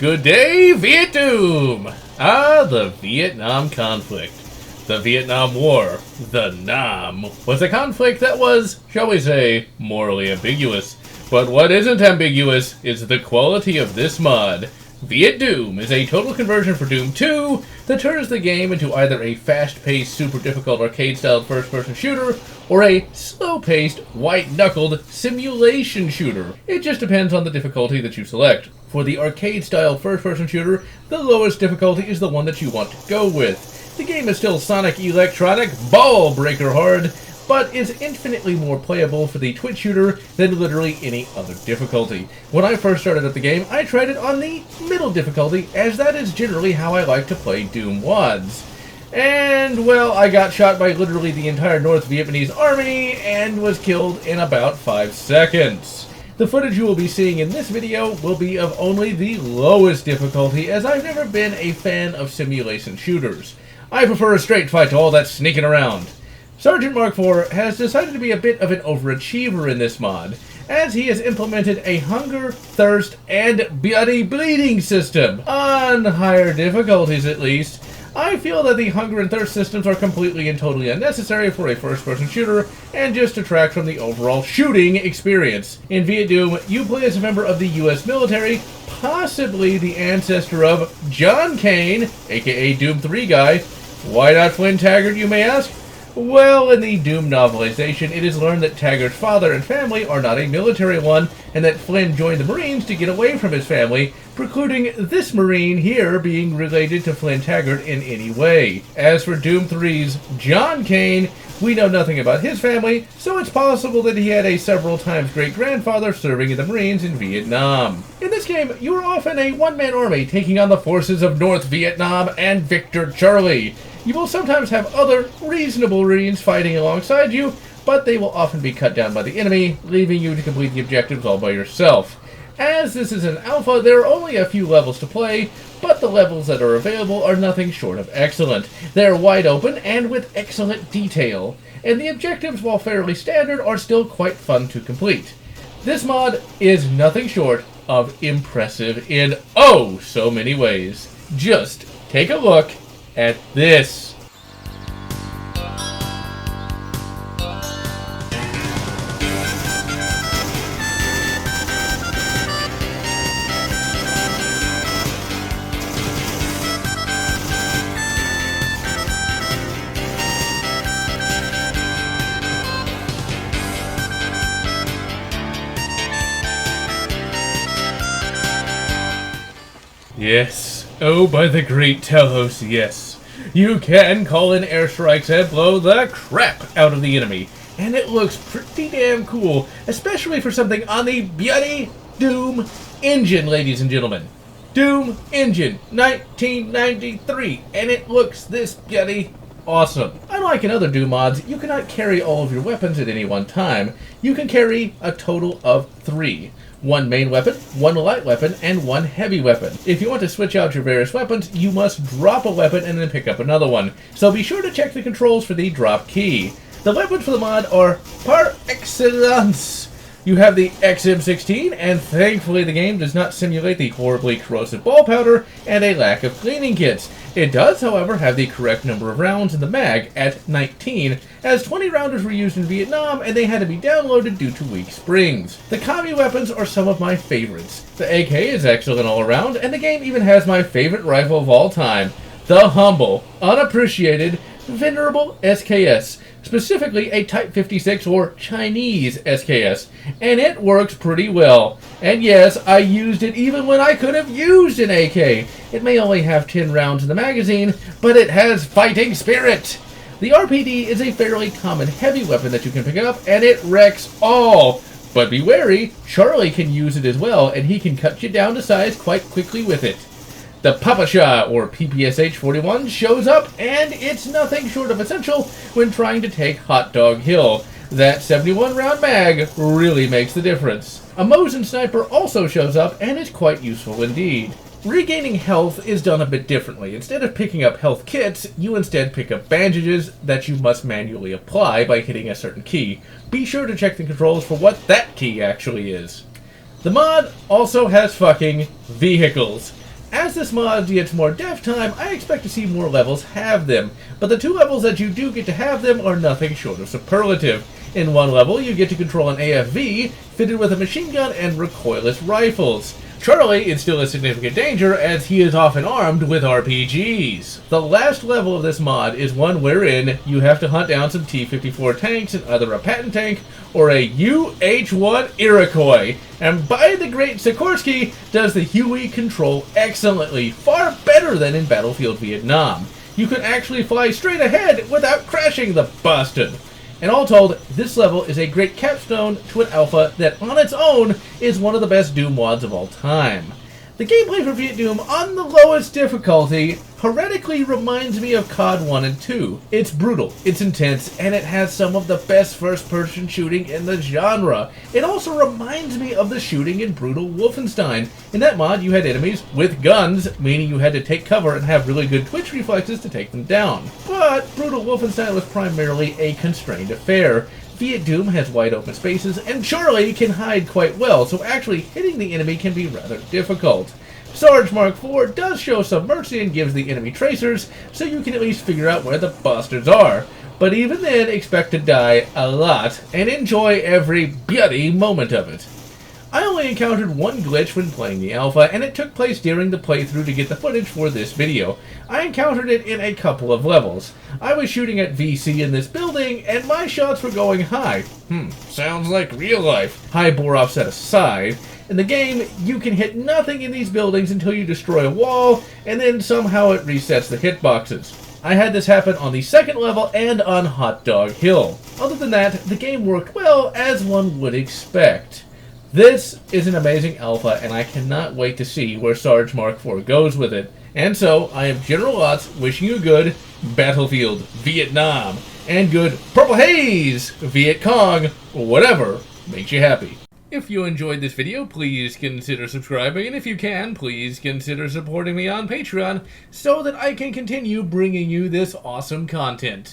Good day, VietDoom! The Vietnam conflict. The Vietnam War, the Nam, was a conflict that was, shall we say, morally ambiguous. But what isn't ambiguous is the quality of this mod. VietDoom is a total conversion for Doom 2 that turns the game into either a fast-paced, super difficult arcade-style first-person shooter or a slow-paced, white-knuckled simulation shooter. It just depends on the difficulty that you select. For the arcade-style first-person shooter, the lowest difficulty is the one that you want to go with. The game is still Sonic Electronic ball breaker hard, but is infinitely more playable for the Twitch shooter than literally any other difficulty. When I first started up the game, I tried it on the middle difficulty, as that is generally how I like to play Doom mods. And, well, I got shot by literally the entire North Vietnamese army and was killed in about 5 seconds. The footage you will be seeing in this video will be of only the lowest difficulty, as I've never been a fan of simulation shooters. I prefer a straight fight to all that sneaking around. Sergeant Mark IV has decided to be a bit of an overachiever in this mod, as he has implemented a hunger, thirst, and bloody bleeding system. On higher difficulties, at least, I feel that the hunger and thirst systems are completely and totally unnecessary for a first-person shooter and just detract from the overall shooting experience. In VietDoom, you play as a member of the US military, possibly the ancestor of John Kane, aka Doom 3 guy. Why not Flynn Taggart, you may ask? Well, in the Doom novelization, it is learned that Taggart's father and family are not a military one, and that Flynn joined the Marines to get away from his family, precluding this Marine here being related to Flynn Taggart in any way. As for Doom 3's John Kane, we know nothing about his family, so it's possible that he had a several times great-grandfather serving in the Marines in Vietnam. In this game, you are often a one-man army taking on the forces of North Vietnam and Victor Charlie. You will sometimes have other reasonable Marines fighting alongside you, but they will often be cut down by the enemy, leaving you to complete the objectives all by yourself. As this is an alpha, there are only a few levels to play, but the levels that are available are nothing short of excellent. They are wide open and with excellent detail, and the objectives, while fairly standard, are still quite fun to complete. This mod is nothing short of impressive in oh so many ways. Just take a look at this. Yes, oh by the great Talos, yes. You can call in airstrikes and blow the crap out of the enemy. And it looks pretty damn cool, especially for something on the bloody Doom engine, ladies and gentlemen. Doom engine, 1993, and it looks this bloody awesome. Unlike in other Doom mods, you cannot carry all of your weapons at any one time. You can carry a total of 3. 1 main weapon, 1 light weapon, and 1 heavy weapon. If you want to switch out your various weapons, you must drop a weapon and then pick up another one. So be sure to check the controls for the drop key. The weapons for the mod are par excellence. You have the XM16, and thankfully the game does not simulate the horribly corrosive ball powder and a lack of cleaning kits. It does, however, have the correct number of rounds in the mag at 19, as 20 rounders were used in Vietnam and they had to be downloaded due to weak springs. The commie weapons are some of my favorites. The AK is excellent all around, and the game even has my favorite rifle of all time, the humble, unappreciated, venerable SKS. Specifically a Type 56 or Chinese SKS, and it works pretty well. And yes, I used it even when I could have used an AK. It may only have 10 rounds in the magazine, but it has fighting spirit. The RPD is a fairly common heavy weapon that you can pick up, and it wrecks all. But be wary, Charlie can use it as well, and he can cut you down to size quite quickly with it. The Papasha, or PPSH-41, shows up, and it's nothing short of essential when trying to take Hot Dog Hill. That 71-round mag really makes the difference. A Mosin Sniper also shows up, and is quite useful indeed. Regaining health is done a bit differently. Instead of picking up health kits, you instead pick up bandages that you must manually apply by hitting a certain key. Be sure to check the controls for what that key actually is. The mod also has fucking vehicles. As this mod gets more dev time, I expect to see more levels have them, but the 2 levels that you do get to have them are nothing short of superlative. In one level, you get to control an AFV fitted with a machine gun and recoilless rifles. Charlie is still a significant danger as he is often armed with RPGs. The last level of this mod is one wherein you have to hunt down some T-54 tanks and either a Patton tank or a UH-1 Iroquois. And by the great Sikorsky, does the Huey control excellently, far better than in Battlefield Vietnam. You can actually fly straight ahead without crashing the bastard. And all told, this level is a great capstone to an alpha that on its own is one of the best Doom mods of all time. The gameplay for VietDoom on the lowest difficulty heretically reminds me of COD 1 and 2. It's brutal, it's intense, and it has some of the best first-person shooting in the genre. It also reminds me of the shooting in Brutal Wolfenstein. In that mod, you had enemies with guns, meaning you had to take cover and have really good twitch reflexes to take them down. But Brutal Wolfenstein was primarily a constrained affair. VietDoom has wide open spaces, and Charlie can hide quite well, so actually hitting the enemy can be rather difficult. Sarge Mark IV does show some mercy and gives the enemy tracers, so you can at least figure out where the bastards are. But even then, expect to die a lot, and enjoy every bloody moment of it. I only encountered one glitch when playing the alpha, and it took place during the playthrough to get the footage for this video. I encountered it in a couple of levels. I was shooting at VC in this building, and my shots were going high. Sounds like real life. High bore offset aside, in the game, you can hit nothing in these buildings until you destroy a wall, and then somehow it resets the hitboxes. I had this happen on the second level and on Hot Dog Hill. Other than that, the game worked well, as one would expect. This is an amazing alpha, and I cannot wait to see where Sarge Mark IV goes with it. And so, I am GeneralLotz wishing you good Battlefield Vietnam, and good Purple Haze Viet Cong, whatever makes you happy. If you enjoyed this video, please consider subscribing, and if you can, please consider supporting me on Patreon so that I can continue bringing you this awesome content.